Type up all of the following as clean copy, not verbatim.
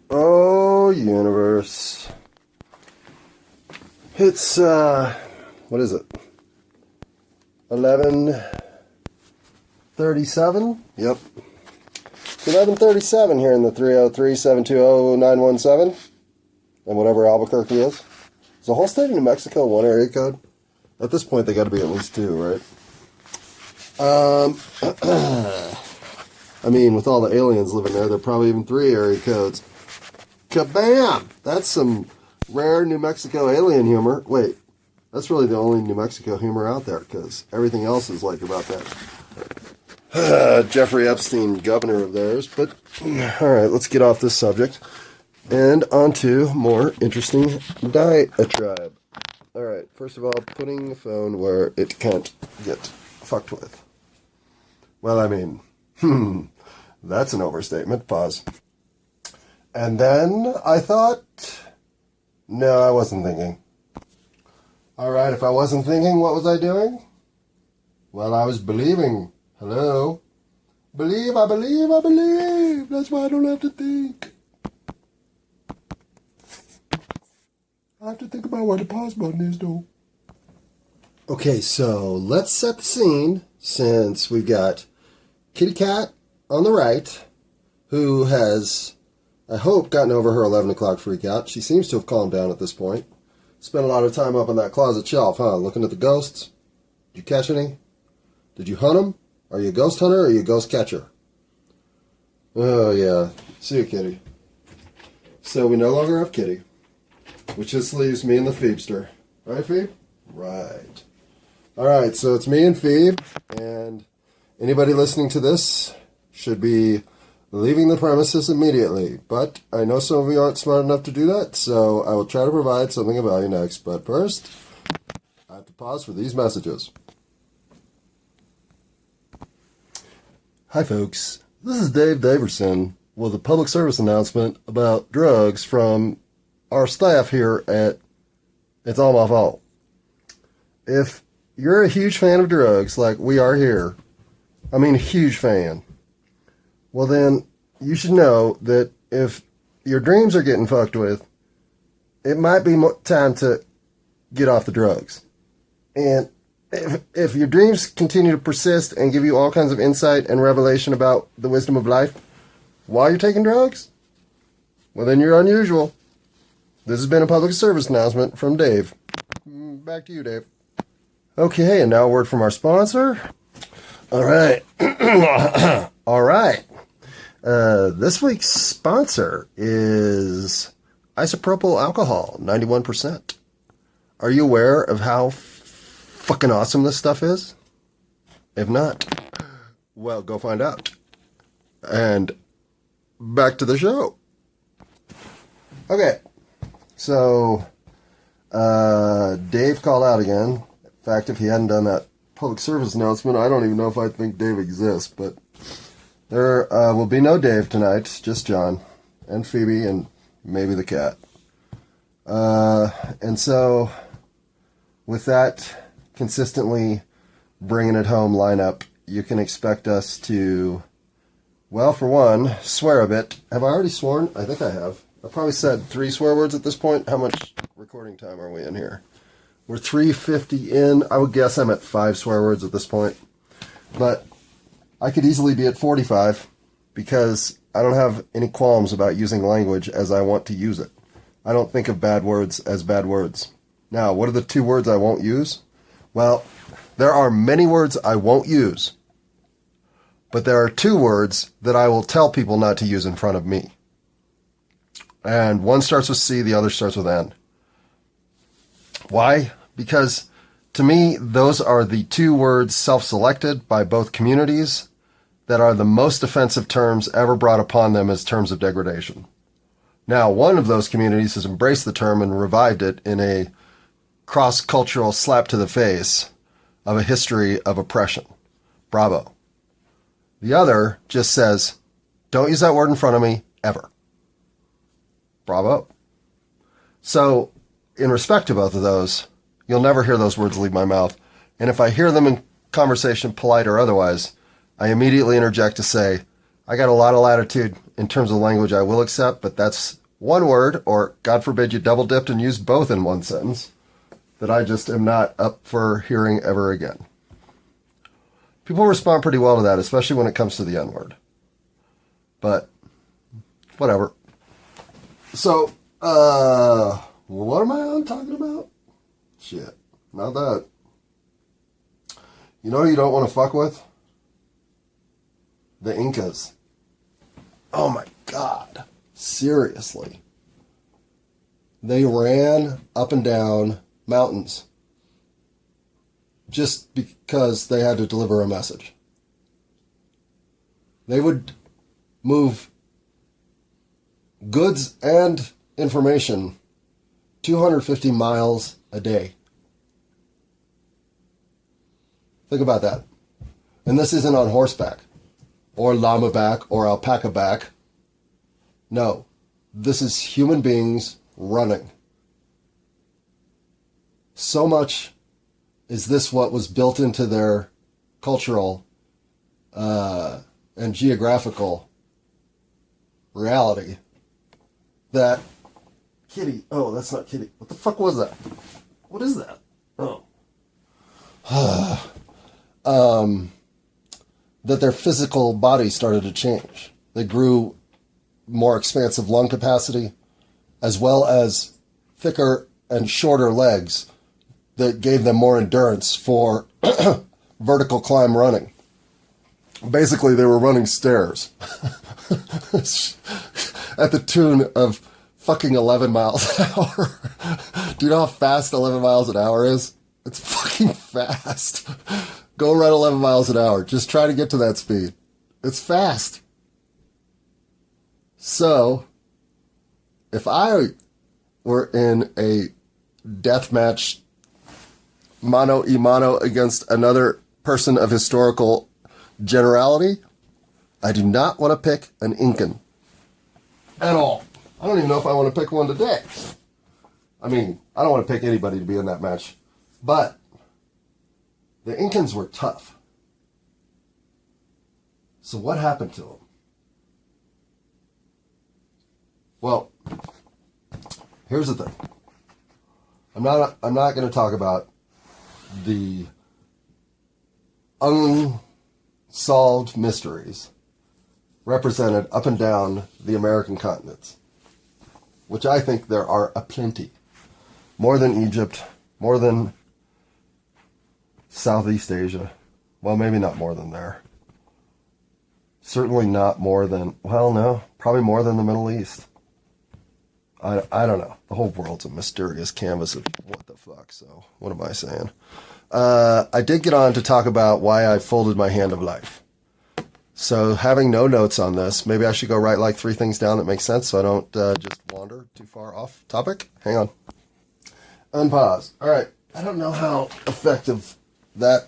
Oh, universe. It's, what is it? 11:37? Yep. It's 11:37 here in the 303-720-917. And whatever Albuquerque is. Is the whole state of New Mexico one area code? At this point, they got to be at least two, right? I mean, with all the aliens living there, there are probably even three area codes. Kabam! That's some rare New Mexico alien humor. Wait, that's really the only New Mexico humor out there, because everything else is like about that Jeffrey Epstein governor of theirs. But, alright, let's get off this subject. And onto more interesting diatribe. Alright, first of all, putting the phone where it can't get fucked with. Well, I mean, that's an overstatement. Pause. And then I thought, no, I wasn't thinking. Alright, if I wasn't thinking, what was I doing? Well, I was believing. Hello? Believe, I believe, I believe. That's why I don't have to think. I have to think about where the pause button is, though. Okay, so let's set the scene, since we've got Kitty Cat on the right, who has, I hope, gotten over her 11 o'clock freak out. She seems to have calmed down at this point. Spent a lot of time up on that closet shelf, huh? Looking at the ghosts. Did you catch any? Did you hunt them? Are you a ghost hunter or are you a ghost catcher? Oh, yeah. See you, Kitty. So we no longer have Kitty, which just leaves me and the Phoebester. Right, Phoebe? Right. Alright, so it's me and Phoebe, and anybody listening to this should be leaving the premises immediately. But I know some of you aren't smart enough to do that, so I will try to provide something of value next. But first, I have to pause for these messages. Hi, folks. This is Dave Daverson with a public service announcement about drugs from our staff here at It's All My Fault. If you're a huge fan of drugs like we are here, I mean a huge fan, well then you should know that if your dreams are getting fucked with, it might be time to get off the drugs. And if your dreams continue to persist and give you all kinds of insight and revelation about the wisdom of life while you're taking drugs, well then you're unusual. This has been a public service announcement from Dave. Back to you, Dave. Okay, and now a word from our sponsor. All right. All right. This week's sponsor is isopropyl alcohol, 91%. Are you aware of how fucking awesome this stuff is? If not, well, go find out. And back to the show. Okay. So, Dave called out again. In fact, if he hadn't done that public service announcement, I don't even know if I think Dave exists, but there will be no Dave tonight, just John and Phoebe and maybe the cat. And so, with that consistently bringing it home lineup, you can expect us to, well, for one, swear a bit. Have I already sworn? I think I have. I probably said 3 swear words at this point. How much recording time are we in here? We're 3:50 in. I would guess I'm at 5 swear words at this point. But I could easily be at 45 because I don't have any qualms about using language as I want to use it. I don't think of bad words as bad words. Now, what are the 2 words I won't use? Well, there are many words I won't use. But there are 2 words that I will tell people not to use in front of me. And one starts with C, the other starts with N. Why? Because to me, those are the 2 words self-selected by both communities that are the most offensive terms ever brought upon them as terms of degradation. Now, one of those communities has embraced the term and revived it in a cross-cultural slap to the face of a history of oppression. Bravo. The other just says, don't use that word in front of me, ever. Bravo. So, in respect to both of those, you'll never hear those words leave my mouth. And if I hear them in conversation, polite or otherwise, I immediately interject to say, I got a lot of latitude in terms of language I will accept, but that's one word, or God forbid you double dipped and used both in one sentence, that I just am not up for hearing ever again. People respond pretty well to that, especially when it comes to the N-word. But, whatever. So, what am I on talking about? Shit, not that. You know who you don't want to fuck with? The Incas. Oh my God. Seriously. They ran up and down mountains just because they had to deliver a message. They would move goods and information 250 miles a day. Think about that. And this isn't on horseback, or llama back, or alpaca back. No, this is human beings running. So much is this what was built into their cultural and geographical reality that Kitty, oh, that's not Kitty. What the fuck was that? What is that? Oh. That their physical body started to change. They grew more expansive lung capacity, as well as thicker and shorter legs that gave them more endurance for vertical climb running. Basically, they were running stairs at the tune of fucking 11 miles an hour. Do you know how fast 11 miles an hour is? It's fucking fast. Go run 11 miles an hour. Just try to get to that speed. It's fast. So, if I were in a death match mano a mano against another person of historical generality, I do not want to pick an Incan at all. I don't even know if I want to pick one today. I mean, I don't want to pick anybody to be in that match. But the Incans were tough. So what happened to them? Well, here's the thing. I'm not going to talk about the unsolved mysteries represented up and down the American continents, which I think there are aplenty. More than Egypt, more than Southeast Asia. Well, maybe not more than there. Certainly not more than, well, no, probably more than the Middle East. I don't know. The whole world's a mysterious canvas of what the fuck, so what am I saying? I did get on to talk about why I folded my hand of life. So having no notes on this, maybe I should go write like 3 things down that make sense so I don't just wander too far off topic. Hang on. Unpause. All right. I don't know how effective that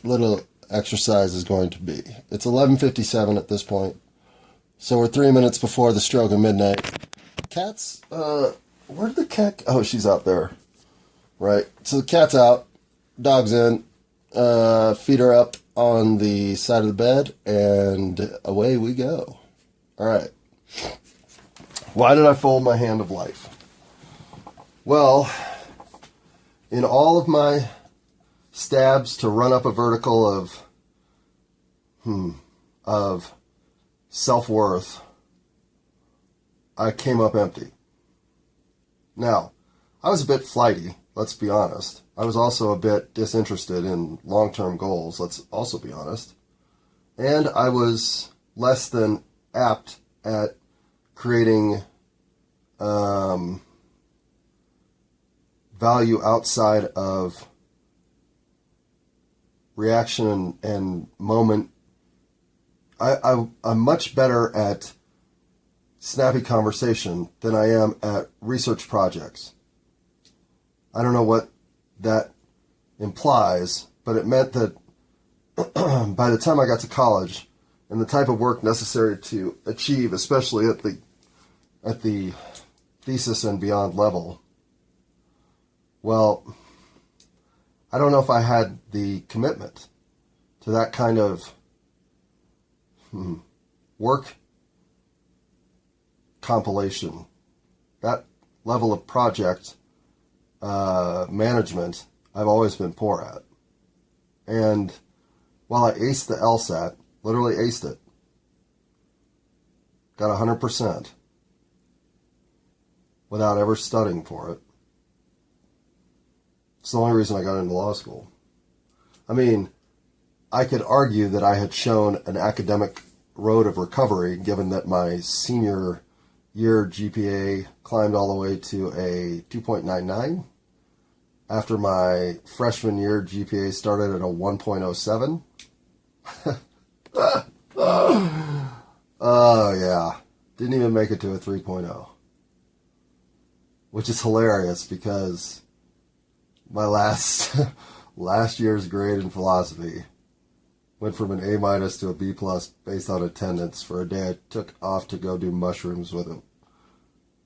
little exercise is going to be. It's 11:57 at this point. So we're 3 minutes before the stroke of midnight. Cat's, where'd the cat, oh, she's out there. Right. So the cat's out, dog's in, feet are up on the side of the bed, and away we go. All right. Why did I fold my hand of life? Well, in all of my stabs to run up a vertical of self-worth, I came up empty. Now, I was a bit flighty, let's be honest. I was also a bit disinterested in long-term goals, let's also be honest. And I was less than apt at creating value outside of reaction and moment. I'm much better at snappy conversation than I am at research projects. I don't know what that implies, but it meant that by the time I got to college and the type of work necessary to achieve, especially at the thesis and beyond level, well, I don't know if I had the commitment to that kind of work compilation, that level of project management, I've always been poor at. And while I aced the LSAT, literally aced it, got 100% without ever studying for it. It's the only reason I got into law school. I mean, I could argue that I had shown an academic road of recovery, given that my senior year GPA climbed all the way to a 2.99. After my freshman year GPA started at a 1.07. Oh, yeah. Didn't even make it to a 3.0. Which is hilarious because my last year's grade in philosophy went from an A- to a B+ based on attendance for a day I took off to go do mushrooms with him.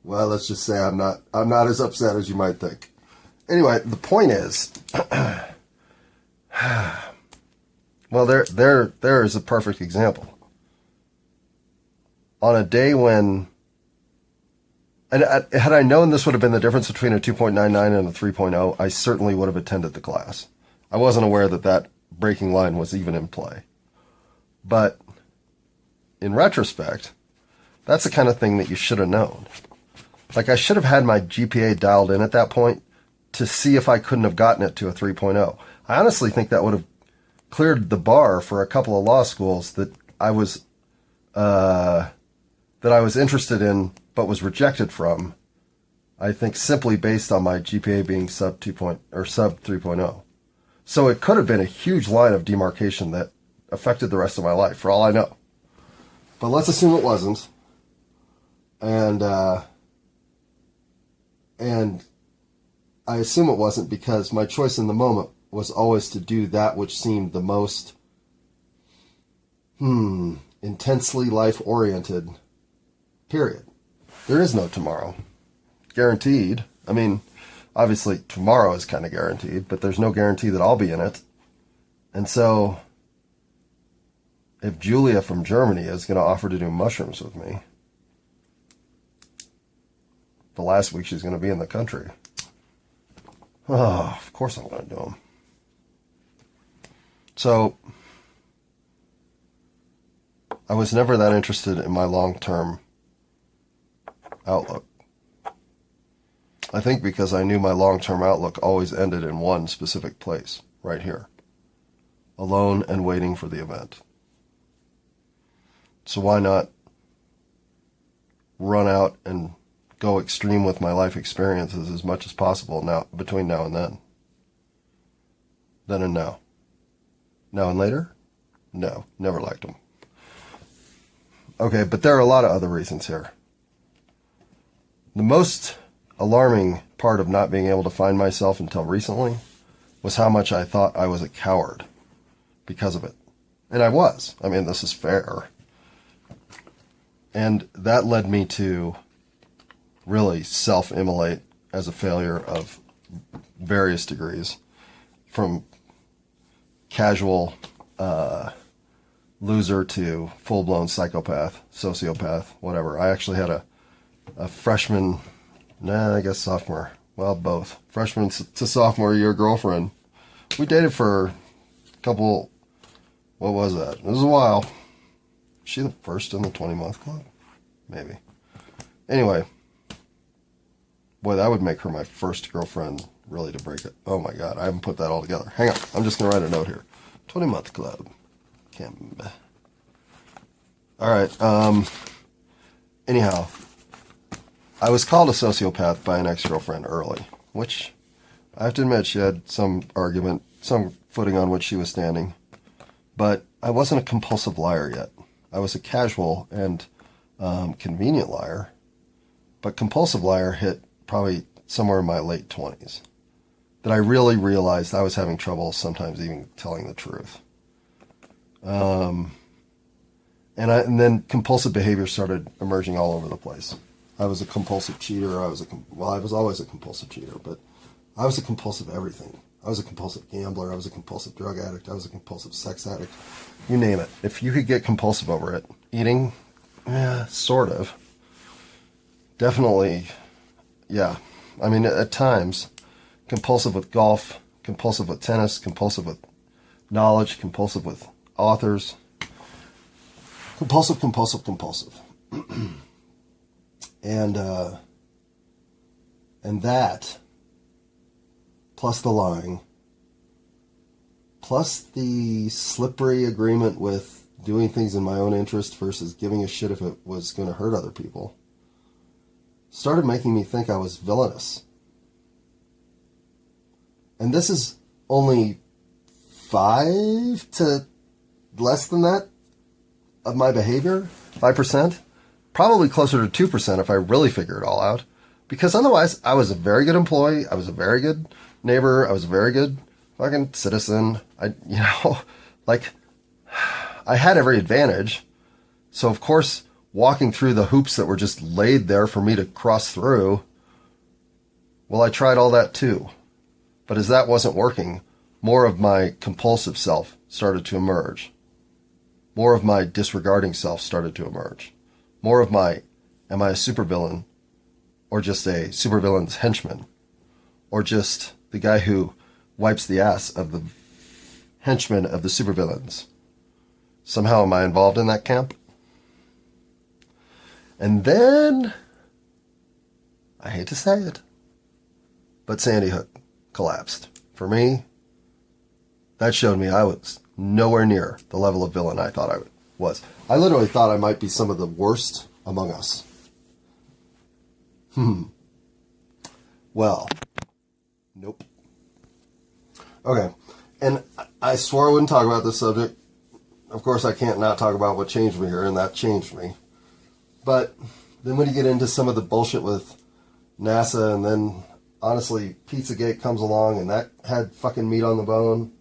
Well, let's just say I'm not as upset as you might think. Anyway, the point is, well, there is a perfect example. On a day when, and had I known this would have been the difference between a 2.99 and a 3.0, I certainly would have attended the class. I wasn't aware that breaking line was even in play. But in retrospect, that's the kind of thing that you should have known. Like, I should have had my GPA dialed in at that point to see if I couldn't have gotten it to a 3.0. I honestly think that would have cleared the bar for a couple of law schools that I was interested in but was rejected from. I think simply based on my GPA being sub 3.0. So it could have been a huge line of demarcation that affected the rest of my life, for all I know. But let's assume it wasn't. And I assume it wasn't because my choice in the moment was always to do that which seemed the most intensely life-oriented, period. There is no tomorrow. Guaranteed. I mean, obviously tomorrow is kind of guaranteed, but there's no guarantee that I'll be in it. And so, if Julia from Germany is going to offer to do mushrooms with me, the last week she's going to be in the country, oh, of course I'm going to do them. So, I was never that interested in my long-term outlook. I think because I knew my long-term outlook always ended in one specific place, right here. Alone and waiting for the event. So why not run out and go extreme with my life experiences as much as possible now, between now and then? Then and now. Now and later? No, never liked them. Okay, but there are a lot of other reasons here. The most alarming part of not being able to find myself until recently was how much I thought I was a coward because of it. And I was. I mean, this is fair. And that led me to really self-immolate as a failure of various degrees, from casual loser to full-blown psychopath, sociopath, whatever. I actually had a freshman, I guess sophomore, well, both, freshman to sophomore year girlfriend. We dated for a couple, what was that? It was a while. Was she the first in the 20-month club? Maybe. Anyway, boy, that would make her my first girlfriend, really, to break it. Oh my God, I haven't put that all together. Hang on, I'm just going to write a note here. 20-month club. Can't remember. All right, anyhow, I was called a sociopath by an ex-girlfriend early, which I have to admit she had some argument, some footing on which she was standing. But I wasn't a compulsive liar yet. I was a casual and convenient liar. But compulsive liar hit probably somewhere in my late 20s. That I really realized I was having trouble sometimes even telling the truth. And then compulsive behavior started emerging all over the place. I was a compulsive cheater. I was always a compulsive cheater, but I was a compulsive everything. I was a compulsive gambler. I was a compulsive drug addict. I was a compulsive sex addict. You name it. If you could get compulsive over it, eating, sort of. definitely, yeah. I mean, at times, compulsive with golf, compulsive with tennis, compulsive with knowledge, compulsive with authors, compulsive, compulsive, compulsive. And that, plus the lying, plus the slippery agreement with doing things in my own interest versus giving a shit if it was going to hurt other people, started making me think I was villainous. And this is only 5 to less than that of my behavior, 5%, probably closer to 2% if I really figure it all out. Because otherwise, I was a very good employee, I was a very good neighbor, I was a very good fucking citizen. I had every advantage. So of course, walking through the hoops that were just laid there for me to cross through, well, I tried all that too. But as that wasn't working, more of my compulsive self started to emerge. More of my disregarding self started to emerge. More of my, am I a supervillain? Or just a supervillain's henchman? Or just the guy who wipes the ass of the henchmen of the supervillains? Somehow am I involved in that camp? And then, I hate to say it, but Sandy Hook collapsed. For me, that showed me I was nowhere near the level of villain I thought I was. I literally thought I might be some of the worst among us. Well, nope. Okay, and I swore I wouldn't talk about this subject. Of course, I can't not talk about what changed me here, and that changed me. But then when you get into some of the bullshit with NASA, and then, honestly, Pizzagate comes along, and that had fucking meat on the bone,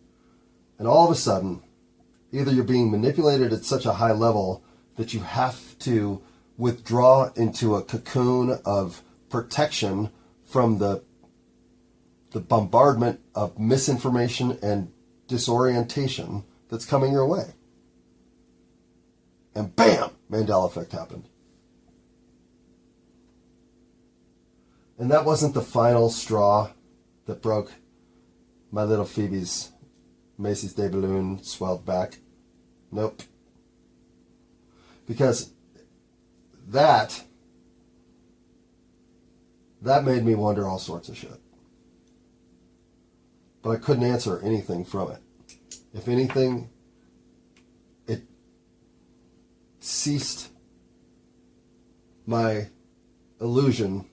and all of a sudden, either you're being manipulated at such a high level that you have to withdraw into a cocoon of protection from the bombardment of misinformation and disorientation that's coming your way. And bam! Mandela effect happened. And that wasn't the final straw that broke my little Phoebe's Macy's Day balloon swelled back. Nope. Because that made me wonder all sorts of shit. But I couldn't answer anything from it. If anything, it ceased my illusion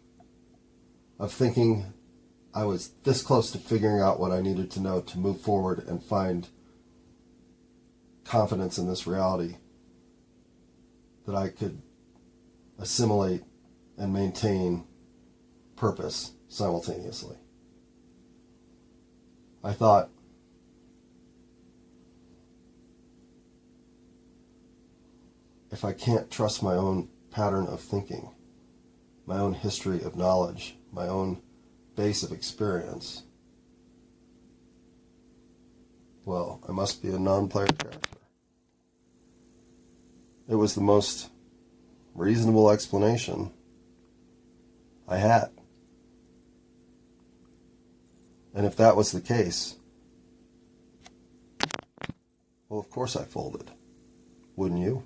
of thinking I was this close to figuring out what I needed to know to move forward and find confidence in this reality that I could assimilate and maintain purpose simultaneously. I thought, if I can't trust my own pattern of thinking, my own history of knowledge, my own base of experience, well, I must be a non-player character. It was the most reasonable explanation I had. And if that was the case, well, of course I folded. Wouldn't you?